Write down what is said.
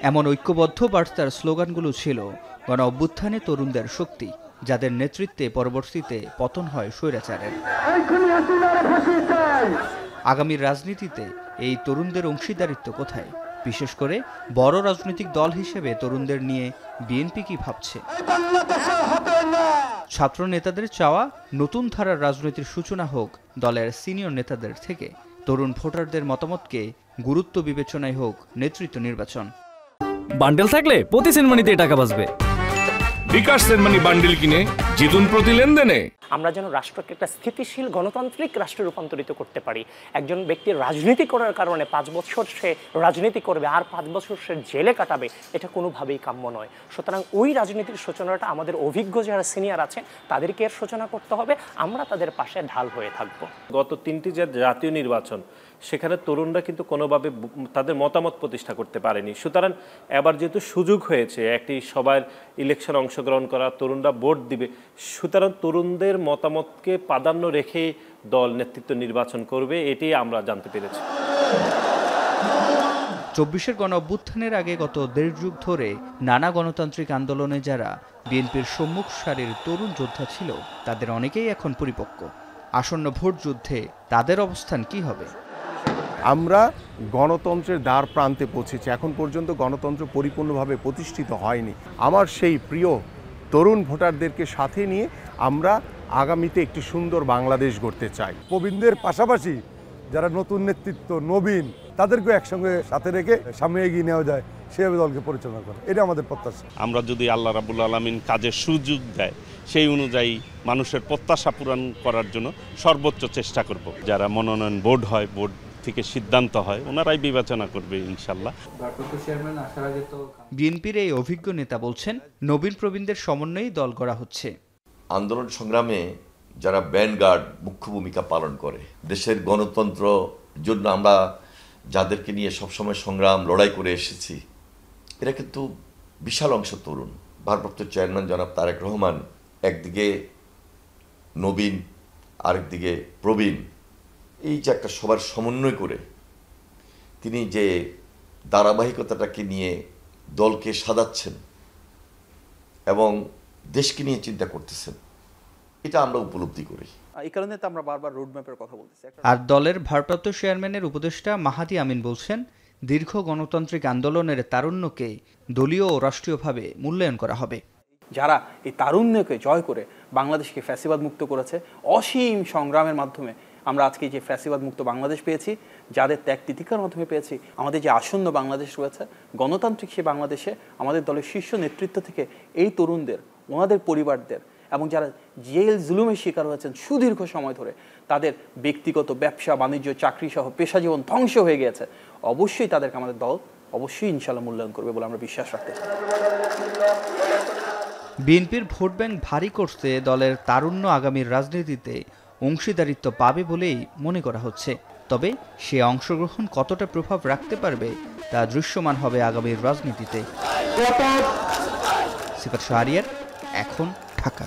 এমন ঐক্যবদ্ধ বার্তার স্লোগানগুলো ছিল গণ অভ্যুত্থানে তরুণদের শক্তি, যাদের নেতৃত্বে পরবর্তীতে পতন হয় স্বৈরাচারের। আগামীর রাজনীতিতে এই তরুণদের অংশীদারিত্ব কোথায়? বিশেষ করে বড় রাজনৈতিক দল হিসেবে তরুণদের নিয়ে বিএনপি কি ভাবছে? ছাত্র নেতাদের চাওয়া নতুন ধারার রাজনীতির সূচনা হোক দলের সিনিয়র নেতাদের থেকে। তরুণ ভোটারদের মতামতকে গুরুত্ব বিবেচনায় হোক নেতৃত্ব নির্বাচন। বান্ডেল থাকলে প্রতি সেনমানিতে টাকা বাঁচবে। বিকাশ সেনমানি বান্ডেল কিনে জিতুন প্রতি লেনদেনে। আমরা যেন রাষ্ট্রকে একটা স্থিতিশীল গণতান্ত্রিক রাষ্ট্রে রূপান্তরিত করতে পারি। একজন ব্যক্তির রাজনীতি করার কারণে 5 বছর সে রাজনীতি করবে আর 5 বছর সে জেলে কাটাবে, এটা কোনোভাবেই কাম্য নয়। সুতরাং ওই রাজনীতির সূচনাটা আমাদের অভিজ্ঞ যারা সিনিয়র আছে তাদেরকে এর সূচনা করতে হবে। আমরা তাদের পাশে ঢাল হয়ে থাকব। গত 3টি যে জাতীয় নির্বাচন, সেখানে তরুণরা কিন্তু কোনোভাবে তাদের মতামত প্রতিষ্ঠা করতে পারেনি। সুতরাং এবার যেহেতু সুযোগ হয়েছে একটি সবার ইলেকশন অংশগ্রহণ করা, তরুণরা ভোট দিবে, সুতরাং তরুণদের মতামতকে প্রাধান্য রেখে দল নেতৃত্ব নির্বাচন করবে, এটি আমরা জানতে পেরেছি। 24-এর গণ অভ্যুত্থানের আগে গত 1.5 যুগ ধরে নানা গণতান্ত্রিক আন্দোলনে যারা বিএনপির সম্মুখ সারির তরুণ যোদ্ধা ছিল, তাদের অনেকেই এখন পরিপক্ক। আসন্ন ভোট যুদ্ধে তাদের অবস্থান কি হবে? আমরা গণতন্ত্রের দ্বার প্রান্তে পৌঁছেছি। এখন পর্যন্ত গণতন্ত্র পরিপূর্ণভাবে প্রতিষ্ঠিত হয়নি। আমার সেই প্রিয় তরুণ ভোটারদেরকে সাথে নিয়ে আমরা আগামীতে একটি সুন্দর বাংলাদেশ গড়তে চাই। প্রবীণদের পাশাপাশি যারা নতুন নেতৃত্ব, নবীন, তাদেরকে একসঙ্গে সাথে রেখে সামনে এগিয়ে নেওয়া যায়, সেভাবে দলকে পরিচালনা করা, এটা আমাদের প্রত্যাশা। আমরা যদি আল্লাহ রাব্বুল আলামিন কাজের সুযোগ দেয়, সেই অনুযায়ী মানুষের প্রত্যাশা পূরণ করার জন্য সর্বোচ্চ চেষ্টা করব। যারা মনোনয়ন বোর্ড হয়, বোর্ড থেকে সিদ্ধান্ত হয়, ওনারাই বিবেচনা করবে ইনশাল্লাহ। বিএনপির এই অভিজ্ঞ নেতা বলছেন, নবীন প্রবীণদের সমন্বয়েই দল গড়া হচ্ছে। আন্দোলন সংগ্রামে যারা ব্যান্ডগার্ড মুখ্য ভূমিকা পালন করে, দেশের গণতন্ত্র জন্য আমরা যাদেরকে নিয়ে সবসময় সংগ্রাম লড়াই করে এসেছি, এরা কিন্তু বিশাল অংশ তরুণ। ভারপ্রাপ্ত চেয়ারম্যান জনাব তারেক রহমান একদিকে নবীন, আরেকদিকে প্রবীণ, এই যে একটা সবার সমন্বয় করে তিনি যে ধারাবাহিকতাটাকে নিয়ে দলকে সাজাচ্ছেন এবং দেশকে নিয়ে চিন্তা করতেছেন, এটা আমরা উপলব্ধি করি। এই কারণে তো আমরা বারবার রোডম্যাপের কথা বলতেছি। আর দলের ভারপ্রাপ্ত চেয়ারম্যানের উপদেষ্টা মাহাদি আমিন বলছেন, দীর্ঘ গণতান্ত্রিক আন্দোলনের তারুণ্যকে দলীয় ও রাষ্ট্রীয়ভাবে মূল্যায়ন করা হবে। যারা এই তারুণ্যকে জয় করে বাংলাদেশকে ফ্যাসিবাদ মুক্ত করেছে, অসীম সংগ্রামের মাধ্যমে আমরা আজকে যে ফ্যাসিবাদ মুক্ত বাংলাদেশ পেয়েছি, যাদের ত্যাগ তিতিক্ষার মাধ্যমে পেয়েছি, আমাদের যে আসন্ন বাংলাদেশ রয়েছে গণতান্ত্রিক সেই বাংলাদেশে আমাদের দলের শীর্ষ নেতৃত্ব থেকে এই তরুণদের, ওনাদের পরিবারদের এবং যারা জেল জুলুমের শিকার হয়েছেন সুদীর্ঘ সময় ধরে, তাদের ব্যক্তিগত ব্যবসা বাণিজ্য চাকরি সহ পেশা জীবন ধ্বংস হয়ে গিয়েছে, অবশ্যই তাদেরকে আমাদের দল অবশ্যই ইনশাল্লাহ মূল্যায়ন করবে বলে আমরা বিশ্বাস রাখতে চাই। বিএনপির ভোট ব্যাংক ভারী করতে দলের তারুণ্য আগামীর রাজনীতিতে অংশীদারিত্ব পাবে বলেই মনে করা হচ্ছে। তবে সে অংশগ্রহণ কতটা প্রভাব রাখতে পারবে তা দৃশ্যমান হবে আগামীর রাজনীতিতে। সিফাত শাহরিয়ার, এখন, ঢাকা।